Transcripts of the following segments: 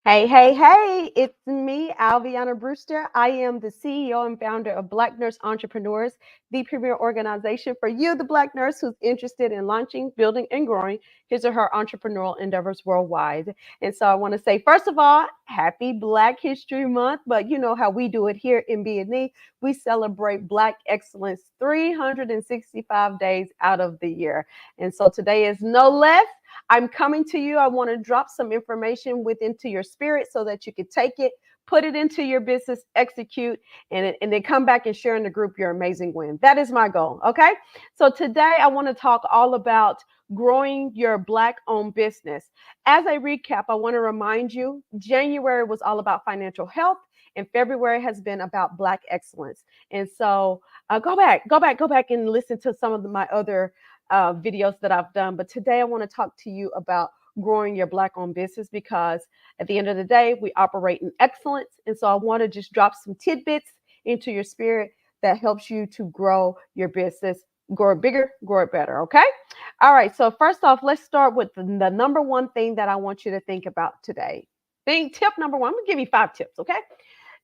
Hey, it's me, Alviana Brewster. I am the CEO and founder of Black Nurse Entrepreneurs, the premier organization for you, the Black nurse who's interested in launching, building, and growing his or her entrepreneurial endeavors worldwide. And so I want to say, first of all, happy Black History Month. But you know how we do it here in B&E. We celebrate Black excellence 365 days out of the year. And so today is no less. I'm coming to you. I want to drop some information into your spirit so that you can take it, put it into your business, execute, and then come back and share in the group your amazing win. That is my goal. Okay. So today I want to talk all about growing your Black owned business. As a recap, I want to remind you January was all about financial health. And February has been about Black excellence. And so go back and listen to some of my other videos that I've done. But today I want to talk to you about growing your Black owned business because at the end of the day, we operate in excellence. And so I want to just drop some tidbits into your spirit that helps you to grow your business, grow it bigger, grow it better. Okay. All right. So first off, let's start with the number one thing that I want you to think about today. Tip number one, I'm going to give you 5 tips. Okay.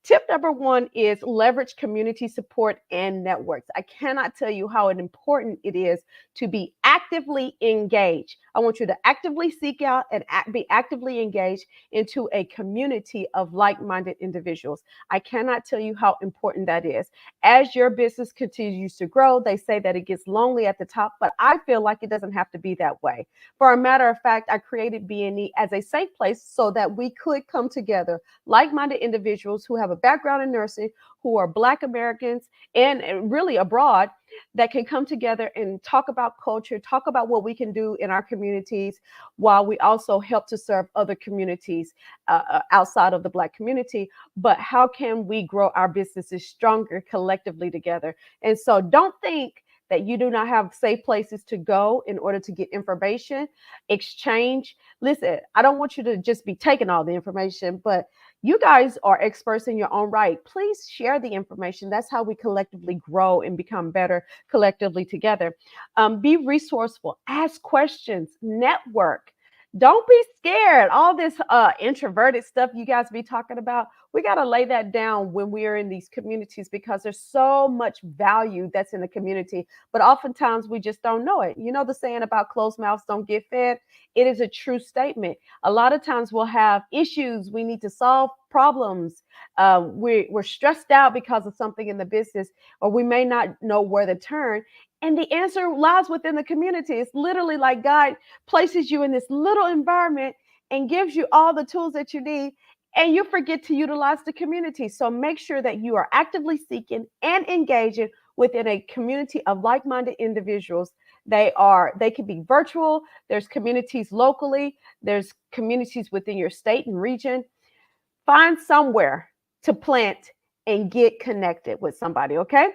Tip number one is leverage community support and networks. I cannot tell you how important it is to be actively engaged. I want you to actively seek out and be actively engaged into a community of like-minded individuals. I cannot tell you how important that is. As your business continues to grow, they say that it gets lonely at the top, but I feel like it doesn't have to be that way. For a matter of fact, I created B&E as a safe place so that we could come together, like-minded individuals who have a background in nursing, who are Black Americans and really abroad, that can come together and talk about culture, talk about what we can do in our communities, while we also help to serve other communities outside of the Black community. But how can we grow our businesses stronger collectively together? And so don't think that you do not have safe places to go in order to get information, exchange. Listen, I don't want you to just be taking all the information, but you guys are experts in your own right. Please share the information. That's how we collectively grow and become better collectively together. Be resourceful, ask questions, network. Don't be scared. All this introverted stuff you guys be talking about, we got to lay that down when we are in these communities because there's so much value that's in the community. But oftentimes we just don't know it. You know the saying about closed mouths don't get fed? It is a true statement. A lot of times we'll have issues. We need to solve problems. We're stressed out because of something in the business, or we may not know where to turn. And the answer lies within the community. It's literally like God places you in this little environment and gives you all the tools that you need, and you forget to utilize the community. So make sure that you are actively seeking and engaging within a community of like-minded individuals. They can be virtual. There's communities locally. There's communities within your state and region. Find somewhere to plant and get connected with somebody, okay?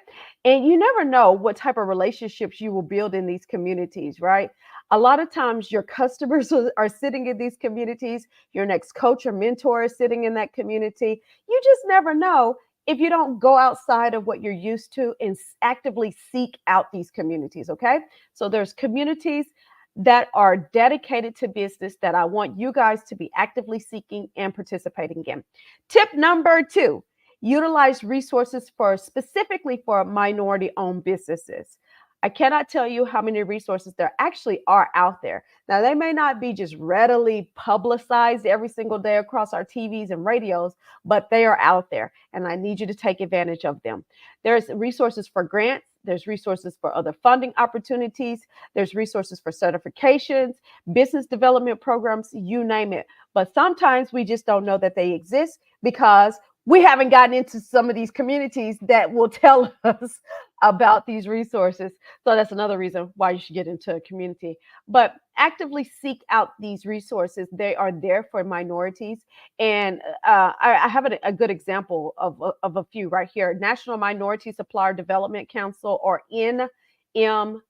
And you never know what type of relationships you will build in these communities, right? A lot of times your customers are sitting in these communities, your next coach or mentor is sitting in that community. You just never know if you don't go outside of what you're used to and actively seek out these communities, okay? So there's communities that are dedicated to business that I want you guys to be actively seeking and participating in. Tip number two, utilize resources specifically for minority owned businesses. I cannot tell you how many resources there actually are out there. Now, they may not be just readily publicized every single day across our TVs and radios, but they are out there, and I need you to take advantage of them. There's resources for grants. There's resources for other funding opportunities. There's resources for certifications, business development programs, you name it. But sometimes we just don't know that they exist because we haven't gotten into some of these communities that will tell us about these resources. So that's another reason why you should get into a community. But actively seek out these resources. They are there for minorities. And I have a good example of a few right here. National Minority Supplier Development Council, or NMSDC.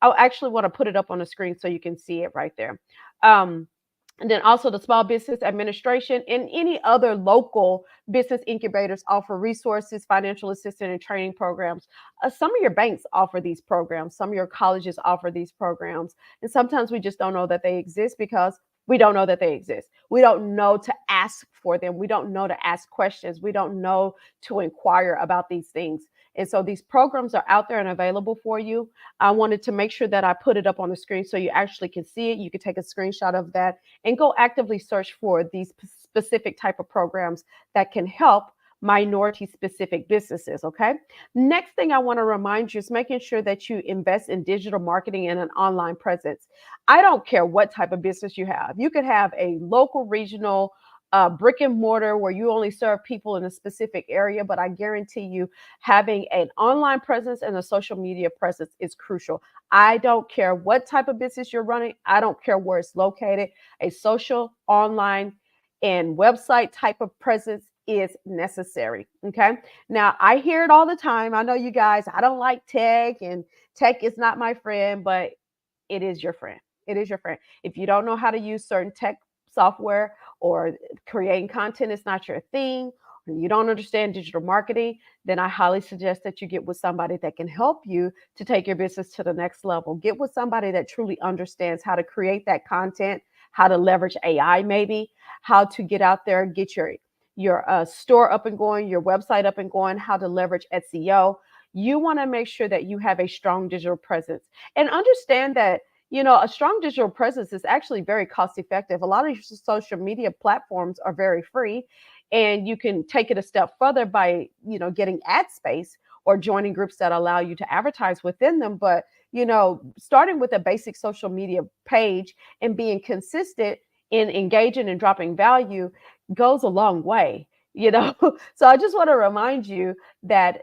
I actually want to put it up on the screen so you can see it right there. And then also the Small Business Administration and any other local business incubators offer resources, financial assistance, and training programs. Some of your banks offer these programs. Some of your colleges offer these programs. And sometimes we just don't know that they exist because We don't know that they exist. We don't know to ask for them. We don't know to ask questions. We don't know to inquire about these things. And so these programs are out there and available for you. I wanted to make sure that I put it up on the screen so you actually can see it. You can take a screenshot of that and go actively search for these specific type of programs that can help minority specific businesses. Okay. Next thing I want to remind you is making sure that you invest in digital marketing and an online presence. I don't care what type of business you have. You could have a local, regional, brick and mortar where you only serve people in a specific area, but I guarantee you having an online presence and a social media presence is crucial. I don't care what type of business you're running. I don't care where it's located. A social, online, and website type of presence is necessary. Okay. Now, I hear it all the time. I know you guys, I don't like tech and tech is not my friend, but it is your friend. It is your friend. If you don't know how to use certain tech software or creating content is not your thing, or you don't understand digital marketing, then I highly suggest that you get with somebody that can help you to take your business to the next level. Get with somebody that truly understands how to create that content, how to leverage AI, maybe how to get out there, get your store up and going, your website up and going, how to leverage SEO. You want to make sure that you have a strong digital presence and understand that a strong digital presence is actually very cost effective. A lot of social media platforms are very free, and you can take it a step further by, getting ad space or joining groups that allow you to advertise within them. But, starting with a basic social media page and being consistent in engaging and dropping value goes a long way. So I just want to remind you that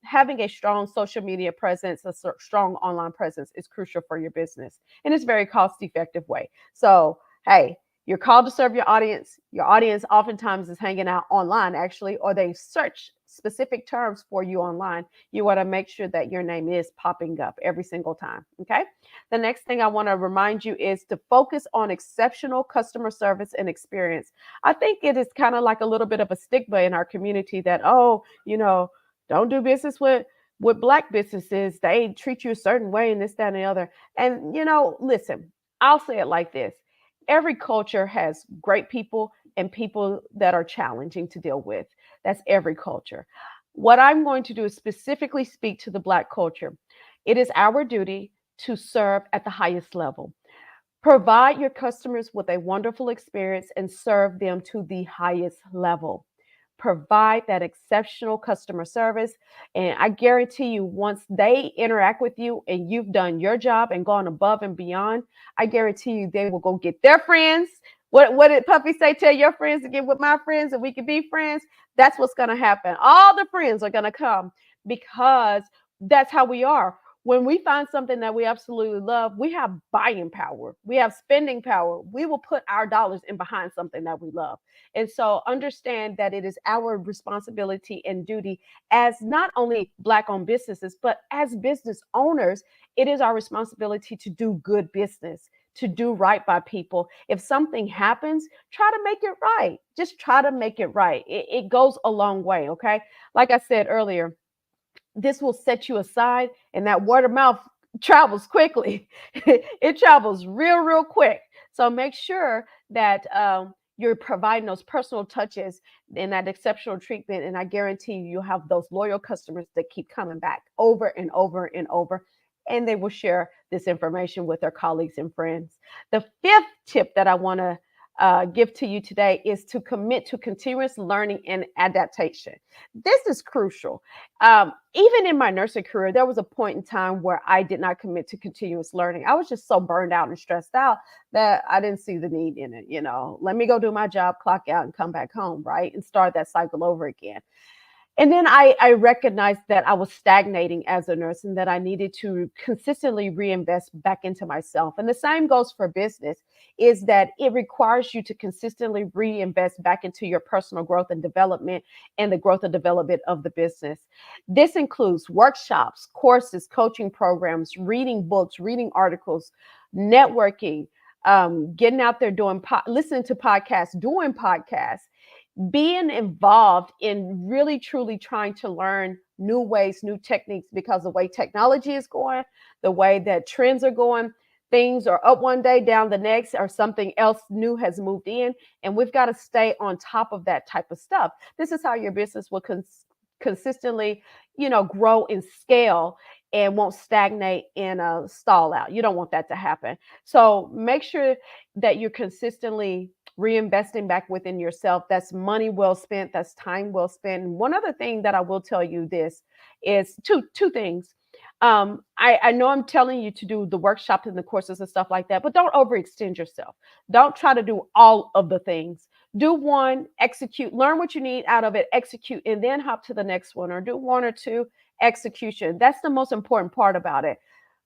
having a strong social media presence, a strong online presence is crucial for your business, and it's a very cost effective way. So, hey, you're called to serve your audience. Your audience oftentimes is hanging out online, actually, or they search specific terms for you online. You want to make sure that your name is popping up every single time. Okay. The next thing I want to remind you is to focus on exceptional customer service and experience. I think it is kind of like a little bit of a stigma in our community that, oh, don't do business with Black businesses. They treat you a certain way and this, that, and the other. And, listen, I'll say it like this. Every culture has great people and people that are challenging to deal with. That's every culture. What I'm going to do is specifically speak to the Black culture. It is our duty to serve at the highest level. Provide your customers with a wonderful experience and serve them to the highest level. Provide that exceptional customer service. And I guarantee you, once they interact with you and you've done your job and gone above and beyond, I guarantee you they will go get their friends. What did Puffy say? Tell your friends to get with my friends and we can be friends. That's what's going to happen. All the friends are going to come because that's how we are. When we find something that we absolutely love, we have buying power. We have spending power. We will put our dollars in behind something that we love. And so understand that it is our responsibility and duty as not only Black-owned businesses, but as business owners, it is our responsibility to do good business, to do right by people. If something happens, try to make it right. Just try to make it right. It goes a long way, okay? Like I said earlier, this will set you aside, and that word of mouth travels quickly. It travels real quick. So make sure that you're providing those personal touches and that exceptional treatment. And I guarantee you'll have those loyal customers that keep coming back over and over and over. And they will share this information with their colleagues and friends. The fifth tip that I want to give to you today is to commit to continuous learning and adaptation. This is crucial. Even in my nursing career, there was a point in time where I did not commit to continuous learning. I was just so burned out and stressed out that I didn't see the need in it. Let me go do my job, clock out, and come back home, right? And start that cycle over again. And then I recognized that I was stagnating as a nurse and that I needed to consistently reinvest back into myself. And the same goes for business, is that it requires you to consistently reinvest back into your personal growth and development and the growth and development of the business. This includes workshops, courses, coaching programs, reading books, reading articles, networking, getting out there listening to podcasts, doing podcasts, being involved in really truly trying to learn new ways, new techniques, because the way technology is going, the way that trends are going, Things are up one day, down the next, or something else new has moved in, and we've got to stay on top of that type of stuff. This is how your business will consistently, grow and scale and won't stagnate and stall out. You don't want that to happen. So make sure that you're consistently reinvesting back within yourself. That's money well spent. That's time well spent. And one other thing that I will tell you this is two things. I know I'm telling you to do the workshops and the courses and stuff like that, but don't overextend yourself. Don't try to do all of the things. Do one, execute, learn what you need out of it, execute, and then hop to the next one, or do one or two, execution. That's the most important part about it.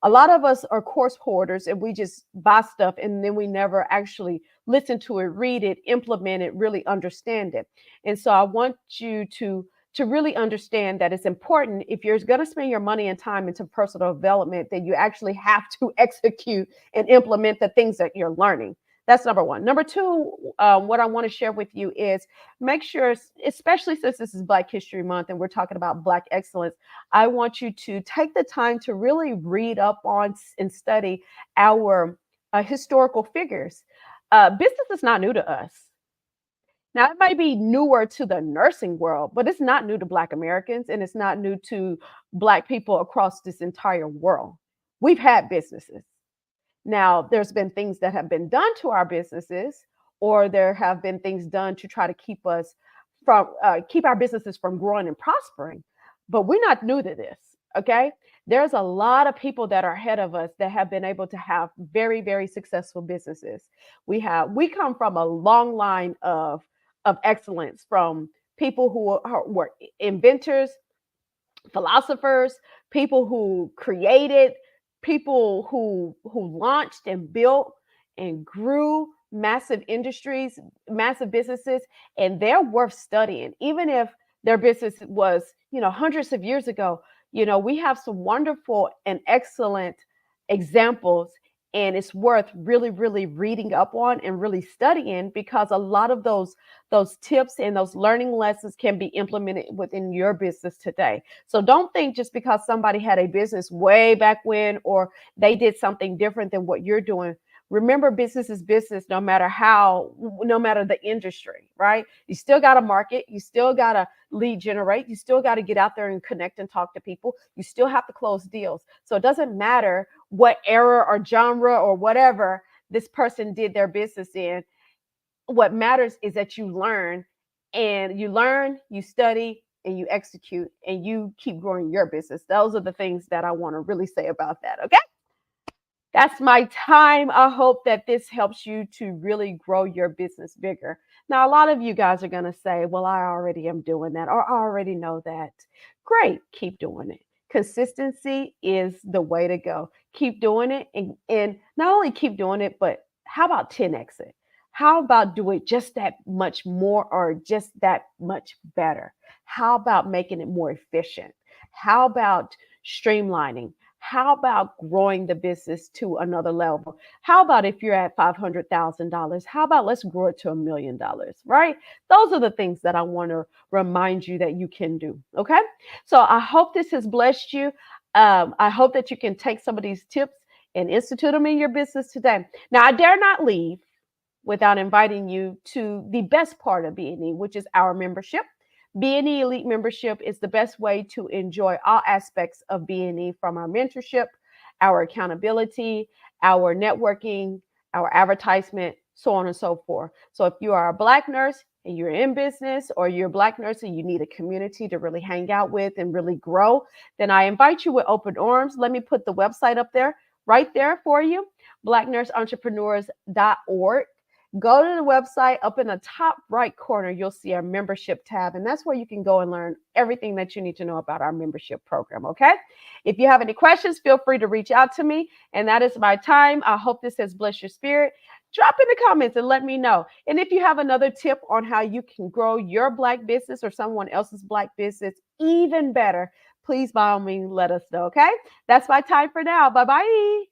A lot of us are course hoarders and we just buy stuff and then we never actually listen to it, read it, implement it, really understand it. And so I want you to really understand that it's important, if you're going to spend your money and time into personal development, that you actually have to execute and implement the things that you're learning. That's number one. Number two, what I want to share with you is make sure, especially since this is Black History Month and we're talking about Black excellence, I want you to take the time to really read up on and study our historical figures. Business is not new to us. Now, it might be newer to the nursing world, but it's not new to Black Americans and it's not new to Black people across this entire world. We've had businesses. Now, there's been things that have been done to our businesses, or there have been things done to try to keep us from keep our businesses from growing and prospering. But we're not new to this. Okay, there's a lot of people that are ahead of us that have been able to have very, very successful businesses. We come from a long line of excellence, from people were inventors, philosophers, people who created, people who launched and built and grew massive industries, massive businesses, and they're worth studying. Even if their business was, hundreds of years ago, we have some wonderful and excellent examples, and it's worth really, really reading up on and really studying, because a lot of those tips and those learning lessons can be implemented within your business today. So don't think just because somebody had a business way back when, or they did something different than what you're doing. Remember, business is business, no matter the industry, right? You still got to market, you still got to lead generate, you still got to get out there and connect and talk to people. You still have to close deals. So it doesn't matter what era or genre or whatever this person did their business in. What matters is that you learn, you study, and you execute, and you keep growing your business. Those are the things that I want to really say about that. Okay. That's my time. I hope that this helps you to really grow your business bigger. Now, a lot of you guys are going to say, well, I already am doing that, or I already know that. Great. Keep doing it. Consistency is the way to go. Keep doing it. And not only keep doing it, but how about 10x it? How about do it just that much more, or just that much better? How about making it more efficient? How about streamlining? How about growing the business to another level? How about if you're at $500,000? How about let's grow it to $1 million, right? Those are the things that I want to remind you that you can do. Okay. So I hope this has blessed you. I hope that you can take some of these tips and institute them in your business today. Now, I dare not leave without inviting you to the best part of B&E, which is our membership. B&E Elite membership is the best way to enjoy all aspects of B&E, from our mentorship, our accountability, our networking, our advertisement, so on and so forth. So if you are a Black nurse and you're in business, or you're a Black nurse and you need a community to really hang out with and really grow, then I invite you with open arms. Let me put the website up there, right there for you, blacknurseentrepreneurs.org. Go to the website. Up in the top right corner, you'll see our membership tab, and that's where you can go and learn everything that you need to know about our membership program. Okay. If you have any questions, feel free to reach out to me. And that is my time. I hope this has blessed your spirit. Drop in the comments and let me know. And if you have another tip on how you can grow your Black business or someone else's Black business even better, please by all means let us know. Okay. That's my time for now. Bye-bye.